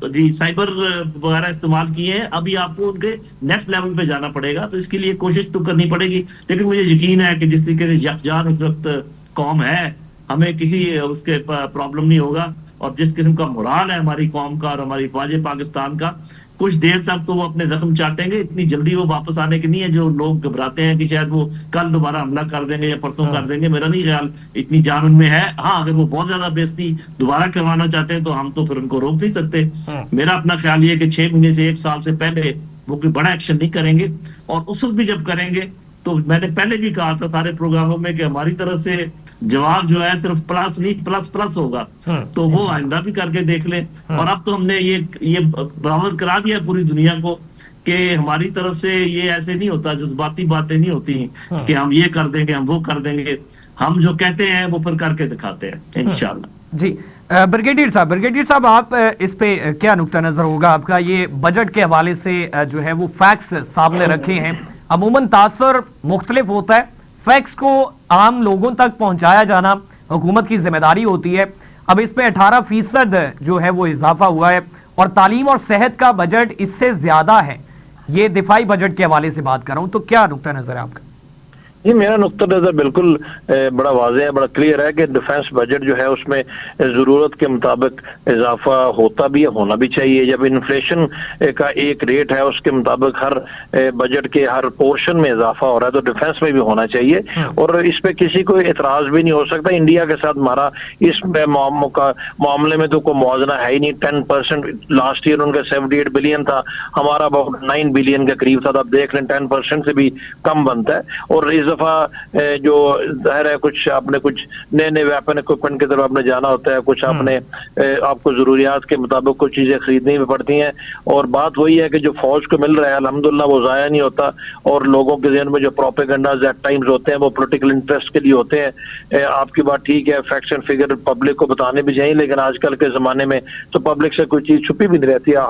جی سائبر وغیرہ استعمال کیے ہیں, ابھی آپ کو ان کے نیکسٹ لیول پہ جانا پڑے گا. تو اس کے لیے کوشش تو کرنی پڑے گی. لیکن مجھے یقین ہے کہ جس طریقے سے یکجان اس وقت قوم ہے, ہمیں کسی اس کے پرابلم نہیں ہوگا. اور جس قسم کا مورال ہے ہماری قوم کا اور ہماری فوج پاکستان کا, کچھ دیر تک تو وہ اپنے زخم چاٹیں گے. اتنی جلدی وہ واپس آنے کی نہیں ہے. جو لوگ گھبراتے ہیں کہ شاید وہ کل دوبارہ حملہ کر دیں گے یا پرسوں کر دیں گے, میرا نہیں خیال اتنی جان ان میں ہے. ہاں اگر وہ بہت زیادہ بےزتی دوبارہ کروانا چاہتے ہیں تو ہم تو پھر ان کو روک نہیں سکتے. میرا اپنا خیال یہ کہ 6 مہینے سے 1 سال سے پہلے وہ کوئی بڑا ایکشن نہیں کریں گے. اور اس وقت بھی جب کریں گے تو میں نے پہلے بھی کہا تھا سارے پروگراموں میں کہ ہماری طرف سے جواب جو ہے صرف پلس نہیں پلس ہوگا. تو وہ آئندہ بھی کر کے دیکھ لیں. اور اب تو ہم نے یہ برابر کرا دیا پوری دنیا کو کہ ہماری طرف سے یہ ایسے نہیں ہوتا, جذباتی باتیں نہیں ہوتی کہ ہم یہ کر دیں گے, ہم وہ کر دیں گے. ہم جو کہتے ہیں وہ پھر کر کے دکھاتے ہیں انشاءاللہ. جی بریگیڈیئر صاحب آپ اس پہ کیا نقطہ نظر ہوگا آپ کا؟ یہ بجٹ کے حوالے سے جو ہے وہ فیکٹس سامنے رکھے ہیں. عموماً تاثر مختلف ہوتا ہے, فیکٹس کو عام لوگوں تک پہنچایا جانا حکومت کی ذمہ داری ہوتی ہے. اب اس پہ 18% جو ہے وہ اضافہ ہوا ہے, اور تعلیم اور صحت کا بجٹ اس سے زیادہ ہے. یہ دفاعی بجٹ کے حوالے سے بات کر رہا ہوں, تو کیا نقطہ نظر ہے آپ کا؟ یہ میرا نقطہ نظر بالکل بڑا واضح ہے, بڑا کلیئر ہے کہ ڈیفنس بجٹ جو ہے اس میں ضرورت کے مطابق اضافہ ہوتا بھی ہے, ہونا بھی چاہیے. جب انفلیشن کا ایک ریٹ ہے اس کے مطابق ہر بجٹ کے ہر پورشن میں اضافہ ہو رہا ہے تو ڈیفنس میں بھی ہونا چاہیے, اور اس پہ کسی کو اعتراض بھی نہیں ہو سکتا. انڈیا کے ساتھ ہمارا اس معاملے میں تو کوئی موازنہ ہے ہی نہیں. 10% لاسٹ ایئر ان کا 78 بلین تھا, ہمارا اباؤٹ 9 بلین کے قریب تھا. تو آپ دیکھ لیں 10% سے بھی کم بنتا ہے. اور اس دفعہ جو ظاہر ہے کچھ آپ نے کچھ نئے ویپن اکوپمنٹ کی طرف آپ نے جانا ہوتا ہے, کچھ آپ کو ضروریات کے مطابق کچھ چیزیں خریدنی بھی پڑتی ہیں. اور بات وہی ہے کہ جو فوج کو مل رہا ہے الحمدللہ وہ ضائع نہیں ہوتا, اور لوگوں کے ذہن میں جو پروپیگنڈاز ایٹ ٹائمز ہوتے ہیں وہ پولیٹیکل انٹرسٹ کے لیے ہوتے ہیں. آپ کی بات ٹھیک ہے, فیکٹس اینڈ فگر پبلک کو بتانے بھی چاہیے, لیکن آج کل کے زمانے میں تو پبلک سے کوئی چیز چھپی بھی نہیں رہتی ہے.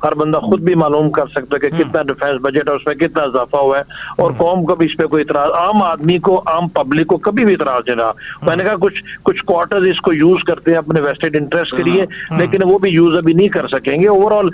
ہر بندہ خود بھی معلوم کر سکتا ہے کہ کتنا ڈیفنس بجٹ ہے, اس میں کتنا اضافہ ہوا ہے, اور قوم کو بھی اس پہ کوئی اعتراض, عام آدمی کو, عام پبلک کو کبھی بھی اعتراض نہیں رہا. میں نے کہا کچھ کوارٹرز اس کو یوز کرتے ہیں اپنے ویسٹڈ انٹرسٹ کے لیے, لیکن وہ بھی یوز ابھی نہیں کر سکیں گے. اوور آل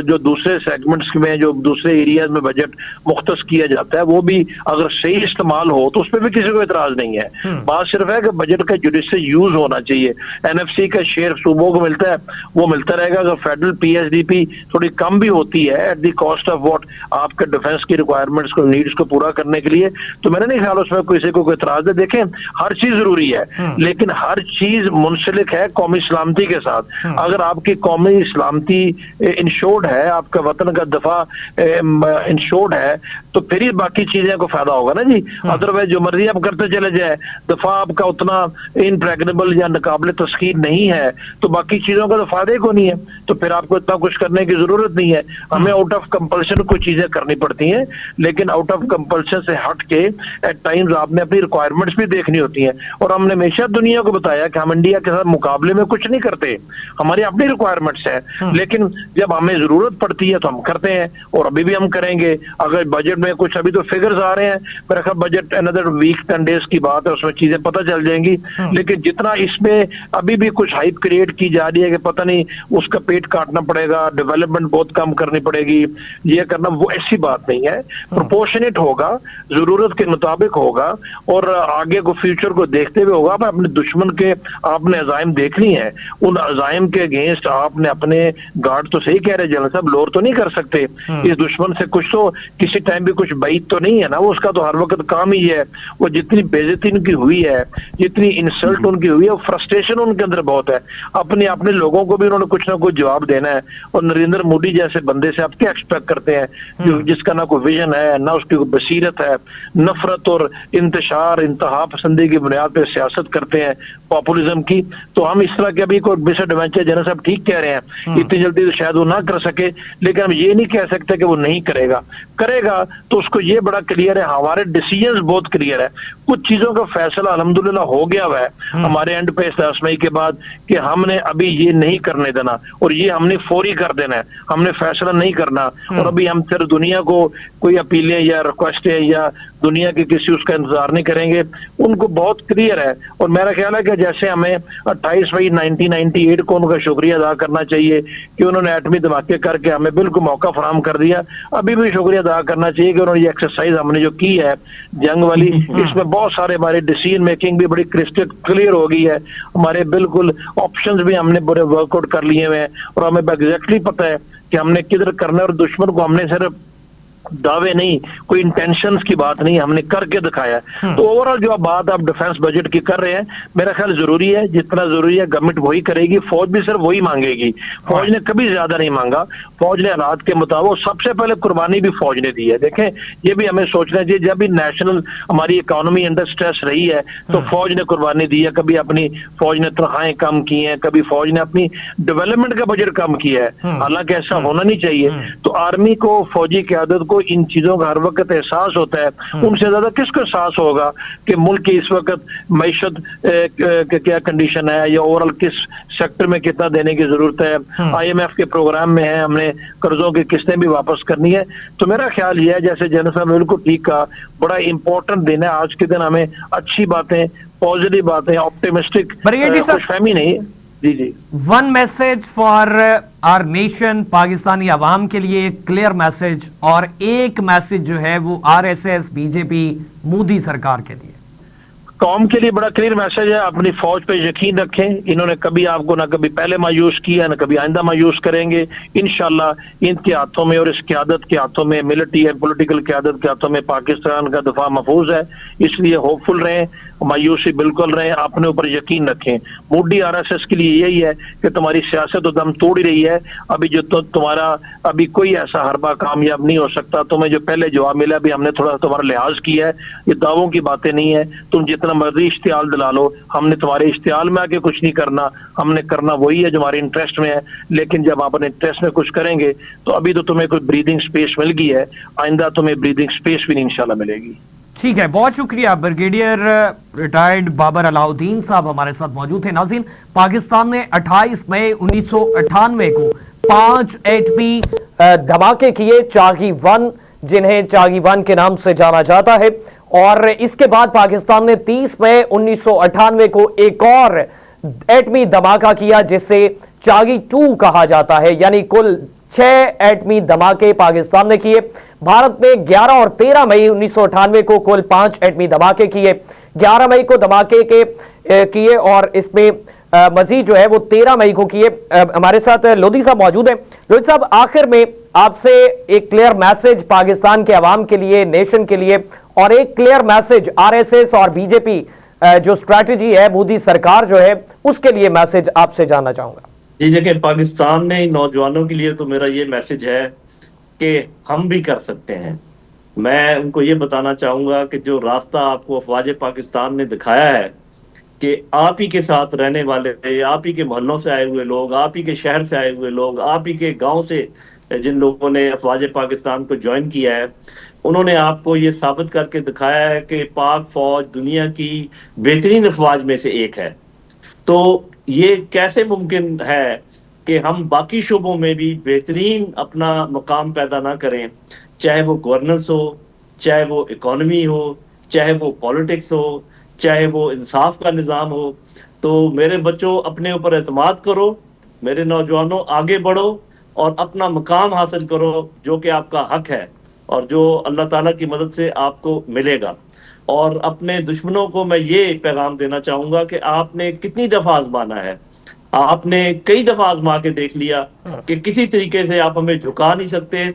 جو دوسرے سیگمنٹس میں, جو دوسرے ایریاز میں بجٹ مختص کیا جاتا ہے وہ بھی اگر صحیح استعمال ہو تو اس پہ بھی کسی کو اعتراض نہیں ہے. بات صرف ہے کہ بجٹ کا جوڈیشس یوز ہونا چاہیے. NFC کا شیئر صوبوں کو ملتا ہے, وہ ملتا رہے گا. اگر فیڈرل PSDP تھوڑی کم بھی ہوتی ہے at the cost of what آپ کے ڈیفنس کی ریکوائرمنٹس کو, نیڈس کو پورا کرنے کے لیے, تو میں نے نہیں خیال اس میں کسی کو کوئی اعتراض ہے. دیکھیں ہر چیز ضروری ہے, لیکن ہر چیز منسلک ہے قومی سلامتی کے ساتھ. اگر آپ کی قومی سلامتی انشورڈ ہے, آپ کا وطن کا دفاع انشورڈ ہے, تو پھر ہی باقی چیزیں کو فائدہ ہوگا نا جی. ادروائز جو مرضی آپ کرتے چلے جائے, دفاع آپ کا اتنا امپریگنیبل یا ناقابل تسخیر نہیں ہے تو باقی چیزوں کا تو فائدہ ہی کو نہیں ہے. تو پھر آپ کو اتنا کچھ کرنے کی ضرورت نہیں ہے. ہمیں آؤٹ آف کمپلشن کچھ چیزیں کرنی پڑتی ہیں, لیکن آؤٹ آف کمپلشن سے ہٹ کے ایٹ ٹائمز آپ نے اپنی ریکوائرمنٹس بھی دیکھنی ہوتی ہیں. اور ہم نے ہمیشہ دنیا کو بتایا کہ ہم انڈیا کے ساتھ مقابلے میں کچھ نہیں کرتے, ہماری اپنی ریکوائرمنٹس ہیں, لیکن جب ہمیں ضرورت پڑتی ہے تو ہم کرتے ہیں, اور ابھی بھی ہم کریں گے. اگر بجٹ میں کچھ ابھی تو فگرز آ رہے ہیں, میرا خیال بجٹ another week 10 days کی بات ہے, اس میں چیزیں پتہ چل جائیں گی. لیکن جتنا اس میں ابھی بھی کچھ ہائپ کریٹ کی جا رہی ہے کہ پتہ نہیں اس کا پیٹ کاٹنا پڑے گا, ڈیولپمنٹ بہت کم کرنی پڑے گی, یہ کرنا, وہ ایسی بات نہیں ہے. پروپورشنیٹ ہوگا, ضرورت کے مطابق ہوگا, اور آگے کو فیوچر کو دیکھتے ہوئے ہوگا. اپنے دشمن کے آپ نے عزائم دیکھنی ہے, ان عزائم کے اگینسٹ آپ نے اپنے گارڈ تو صحیح کہہ رہے جنرل صاحب, لور تو نہیں کر سکتے. اس دشمن سے کچھ تو کسی ٹائم بھی کچھ بعید تو نہیں ہے نا, وہ اس کا تو ہر وقت کام ہی ہے. وہ جتنی بےعزتی ان کی ہوئی ہے, جتنی انسلٹ ان کی ہوئی ہے, فرسٹریشن ان کے اندر بہت ہے. اپنے لوگوں کو بھی انہوں نے کچھ نہ کچھ جواب دینا ہے. اور نریندر مودی جیسے بندے سے آپ کیا ایکسپیکٹ کرتے ہیں جس کا نہ کوئی ویژن ہے, نہ اس کی کوئی بصیرت ہے, نفرت اور انتشار, انتہا پسندی کی بنیاد پہ سیاست کرتے ہیں, پاپولزم کی. تو ہم اس طرح کے ابھی کوئی ڈس ایڈوینچر جنرل صاحب ٹھیک کہہ رہے ہیں, اتنی جلدی تو شاید وہ نہ کر سکے, لیکن ہم یہ نہیں کہہ سکتے کہ وہ نہیں کرے گا. کرے گا تو اس کو یہ بڑا کلیئر ہے, ہمارے ڈیسیجنز بہت کلیئر ہے. کچھ چیزوں کا فیصلہ الحمدللہ ہو گیا ہوا ہے ہمارے اینڈ پہ 10 مئی کے بعد کہ ہم نے ابھی یہ نہیں کرنے دینا, اور یہ ہم نے فوری کر دینا ہے. ہم نے فیصلہ نہیں کرنا, اور ابھی ہم پھر دنیا کو کوئی اپیلیں یا ریکویسٹیں یا دنیا کے کسی اس کا انتظار نہیں کریں گے. ان کو بہت کلیئر ہے. اور میرا خیال ہے کہ جیسے ہمیں 28 مئی 1998 کو ان کا شکریہ ادا کرنا چاہیے کہ انہوں نے ایٹمی دھماکے کر کے ہمیں بالکل موقع فراہم کر دیا, ابھی بھی شکریہ ادا کرنا چاہیے کہ انہوں نے یہ ایکسرسائز ہم نے جو کی ہے جنگ والی, اس میں بہت سارے ہمارے ڈیسیژن میکنگ بھی بڑی کرسٹل کلیئر ہو گئی ہے. ہمارے بالکل آپشنز بھی ہم نے بڑے ورک آؤٹ کر لیے ہوئے ہیں, اور ہمیں ایگزیکٹلی پتہ ہے کہ ہم نے کدھر کرنا ہے, اور دشمن کو ہم نے صرف دعوے نہیں, کوئی انٹینشنز کی بات نہیں, ہم نے کر کے دکھایا ہے. تو اوورال جو بات آپ ڈیفنس بجٹ کی کر رہے ہیں, میرا خیال ضروری ہے, جتنا ضروری ہے گورنمنٹ وہی کرے گی, فوج بھی صرف وہی مانگے گی. فوج نے کبھی زیادہ نہیں مانگا, فوج نے حالات کے مطابق سب سے پہلے قربانی بھی فوج نے دی ہے. دیکھیں یہ بھی ہمیں سوچنا چاہیے, جب بھی نیشنل ہماری اکانومی انڈر سٹریس رہی ہے تو فوج نے قربانی دی ہے. کبھی اپنی فوج نے تنخواہیں کم کی ہیں, کبھی فوج نے اپنی ڈیولپمنٹ کا بجٹ کم کیا ہے, حالانکہ ایسا ہونا نہیں چاہیے. تو آرمی کو, فوجی قیادت کو ان چیزوں کا ہر وقت احساس ہوتا ہے. ان سے زیادہ کس کو احساس ہوگا کہ ملک کی اس وقت معیشت کیا کنڈیشن ہے, یا اوورال کس سیکٹر میں کتنا دینے کی ضرورت ہے. IMF کے پروگرام میں ہے, ہم نے قرضوں کی قسطیں بھی واپس کرنی ہے. تو میرا خیال یہ ہے, جیسے جنرل صاحب نے بالکل ٹھیک کہا, بڑا امپورٹنٹ دن ہے آج کے دن. ہمیں اچھی باتیں, پازیٹیو باتیں, آپٹیمسٹک, خوش فہمی نہیں, जी जी। One message for our nation, Pakistani अवाम के लिए एक क्लियर मैसेज, और एक मैसेज जो है वो आरएसएस, बीजेपी, मोदी सरकार के लिए। कौम के लिए बड़ा क्लियर मैसेज है, अपनी फौज पे यकीन रखें। इन्होंने कभी आपको ना कभी पहले मायूस किया, ना कभी आइंदा मायूस करेंगे। इंशाल्लाह इनके हाथों में और इस क़यादत के हाथों में, मिलिट्री एंड पॉलिटिकल क़यादत के हाथों में पाकिस्तान का दफा महफूज है। इसलिए होपफुल रहें, मायूसी बिल्कुल रहें, अपने ऊपर यकीन रखें। मोदी आरएसएस के लिए यही है कि तुम्हारी सियासत तो दम तोड़ ही रही है। अभी जो तुम्हारा अभी कोई ऐसा हरबा कामयाब नहीं हो सकता। तुम्हें जो पहले जवाब मिला, अभी हमने थोड़ा तुम्हारा लिहाज किया है, ये दावों की बातें नहीं है। तुम जितना मर्जी इश्तियाल दिला लो, हमने तुम्हारे इश्तियाल में आके कुछ नहीं करना। हमने करना वही है जो हमारे इंटरेस्ट में है। लेकिन जब आप अपने इंटरेस्ट में कुछ करेंगे तो अभी तो तुम्हें कोई ब्रीदिंग स्पेस मिल गई है, आइंदा तुम्हें ब्रीदिंग स्पेस भी नहीं इंशाल्लाह मिलेगी। ठीक है, बहुत शुक्रिया। ब्रिगेडियर रिटायर्ड बाबर अलाउद्दीन साहब हमारे साथ मौजूद थे। नाज़रीन, पाकिस्तान ने 28 मई 1998 को 5 एटमी धमाके किए, चागी 1, जिन्हें चागी 1 के नाम से जाना जाता है। और इसके बाद पाकिस्तान ने 30 मई 1998 को एक और एटमी धमाका किया, जिसे चागी 2 कहा जाता है। यानी कुल 6 एटमी धमाके पाकिस्तान ने किए। भारत ने 11 और 13 मई 1998 को कुल 5 एटमी धमाके किए। 11 मई को धमाके किए और इसमें मजीद जो है वो 13 मई को किए। हमारे साथ लोधी साहब मौजूद हैं। लोधी साहब, आखिर में आपसे एक क्लियर मैसेज पाकिस्तान के अवाम के लिए, नेशन के लिए, और एक क्लियर मैसेज आरएसएस और बीजेपी जो स्ट्रैटेजी है, मोदी सरकार जो है, उसके लिए मैसेज आपसे जानना चाहूंगा। जी देखिए, पाकिस्तान में नौजवानों के लिए तो मेरा ये मैसेज है कि हम भी कर सकते हैं। मैं उनको ये बताना चाहूंगा कि जो रास्ता आपको अफवाज पाकिस्तान ने दिखाया है कि आप ही के साथ रहने वाले, आप ही के मोहल्लों से आए हुए लोग, आप ही के शहर से आए हुए लोग, आप ही के गांव से जिन लोगों ने अफवाज पाकिस्तान को ज्वाइन किया है, उन्होंने आपको ये साबित करके दिखाया है कि पाक फौज दुनिया की बेहतरीन अफवाज में से एक है। तो ये कैसे मुमकिन है कि हम बाकी शोबों में भी बेहतरीन अपना मकाम पैदा ना करें, चाहे वो गवर्नेंस हो, चाहे वो इकोनॉमी हो, चाहे वो पॉलिटिक्स हो, चाहे वो इंसाफ का निज़ाम हो। तो मेरे बच्चों, अपने ऊपर एतमाद करो, मेरे नौजवानों आगे बढ़ो और अपना मकाम हासिल करो जो कि आपका हक है और जो अल्लाह ताला की मदद से आपको मिलेगा। और अपने दुश्मनों को मैं ये पैगाम देना चाहूँगा कि आपने कितनी दफ़ा आजमाना है, आपने कई दफा आजमा के देख लिया कि किसी तरीके से आप हमें झुका नहीं सकते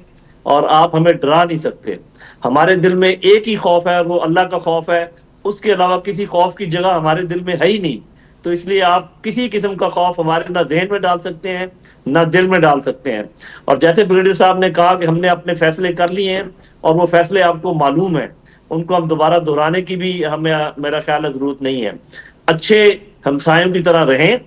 और आप हमें डरा नहीं सकते। हमारे दिल में एक ही खौफ है, वो अल्लाह का खौफ है। उसके अलावा किसी खौफ की जगह हमारे दिल में है ही नहीं। तो इसलिए आप किसी किस्म का खौफ हमारे ना ज़हन में डाल सकते हैं, ना दिल में डाल सकते हैं। और जैसे ब्रिगेडियर साहब ने कहा कि हमने अपने फैसले कर लिए हैं और वो फैसले आपको मालूम है, उनको हम दोबारा दोहराने की भी हमें, मेरा ख्याल है, जरूरत नहीं है। अच्छे हमसायों की तरह रहें,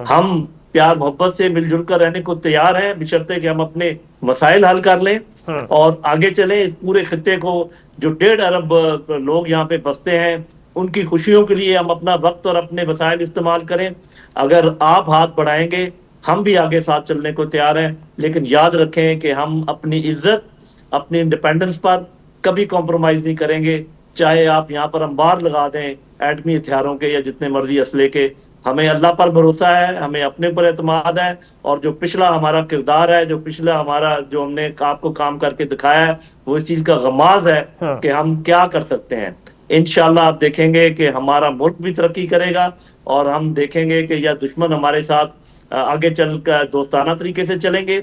हम प्यार मोहब्बत से मिलजुल कर रहने को तैयार हैं, बशर्ते कि हम अपने मसाइल हल कर लें और आगे चलें। इस पूरे खित्ते को जो 1.5 अरब लोग यहाँ पे बसते हैं, उनकी खुशियों के लिए हम अपना वक्त और अपने वसाइल इस्तेमाल करें। अगर आप हाथ बढ़ाएंगे, हम भी आगे साथ चलने को तैयार हैं। लेकिन याद रखें कि हम अपनी इज्जत, अपनी इंडिपेंडेंस पर कभी कॉम्प्रोमाइज नहीं करेंगे। चाहे आप यहाँ पर अंबार लगा दें एटमी हथियारों के या जितने मर्जी असले के, हमें अल्लाह पर भरोसा है, हमें अपने पर एतमाद है। और जो पिछला हमारा किरदार है, जो पिछला हमारा जो हमने आपको काम करके दिखाया है, वो इस चीज का गमाज है कि हम क्या कर सकते हैं। इंशाल्लाह आप देखेंगे कि हमारा मुल्क भी तरक्की करेगा और हम देखेंगे कि या दुश्मन हमारे साथ आगे चल कर दोस्ताना तरीके से चलेंगे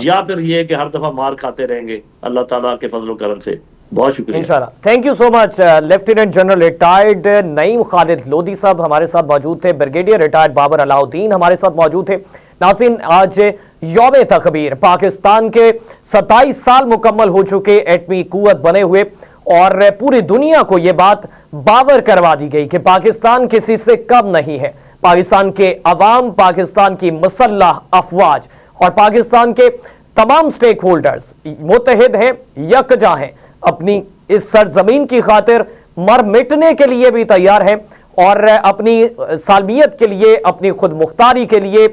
या फिर ये कि हर दफा मार खाते रहेंगे। अल्लाह ताला के फजल करम से बहुत शुक्रिया। इंशाल्लाह। Thank you so much. Lieutenant general retired Naeem Khalid Lodhi साहब हमारे साथ मौजूद थे। ब्रिगेडियर रिटायर्ड बाबर अलाउद्दीन हमारे साथ मौजूद थे। नाज़रीन, आज यौम तकबीर, पाकिस्तान के 27 साल मुकम्मल हो चुके एटमी कुव्वत बने हुए, और पूरी दुनिया को यह बात बावर करवा दी गई कि पाकिस्तान किसी से कम नहीं है। पाकिस्तान के अवाम, पाकिस्तान की मुसल्लह अफवाज और पाकिस्तान के तमाम स्टेक होल्डर्स मुत्तहिद हैं, यकजा हैं, अपनी इस सरजमीन की खातिर मर मिटने के लिए भी तैयार हैं और अपनी सालमियत के लिए, अपनी खुद मुख्तारी के लिए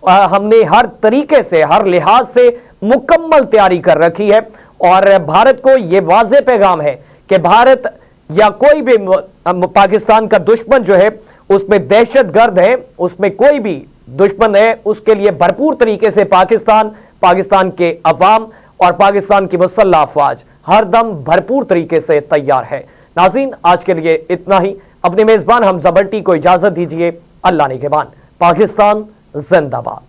हमने हर तरीके से, हर लिहाज से मुकम्मल तैयारी कर रखी है। और भारत को यह वाज़ेह पैगाम है कि भारत या कोई भी पाकिस्तान का दुश्मन जो है उसमें दहशत गर्द है, उसमें कोई भी दुश्मन है उसके लिए भरपूर तरीके से पाकिस्तान के अवाम और पाकिस्तान की मुसल्लह अफवाज हर दम भरपूर तरीके से तैयार है। नाज़रीन, आज के लिए इतना ही। अपने मेजबान हमजा भट्टी को इजाजत दीजिए। अल्लाह निगहबान। पाकिस्तान जिंदाबाद।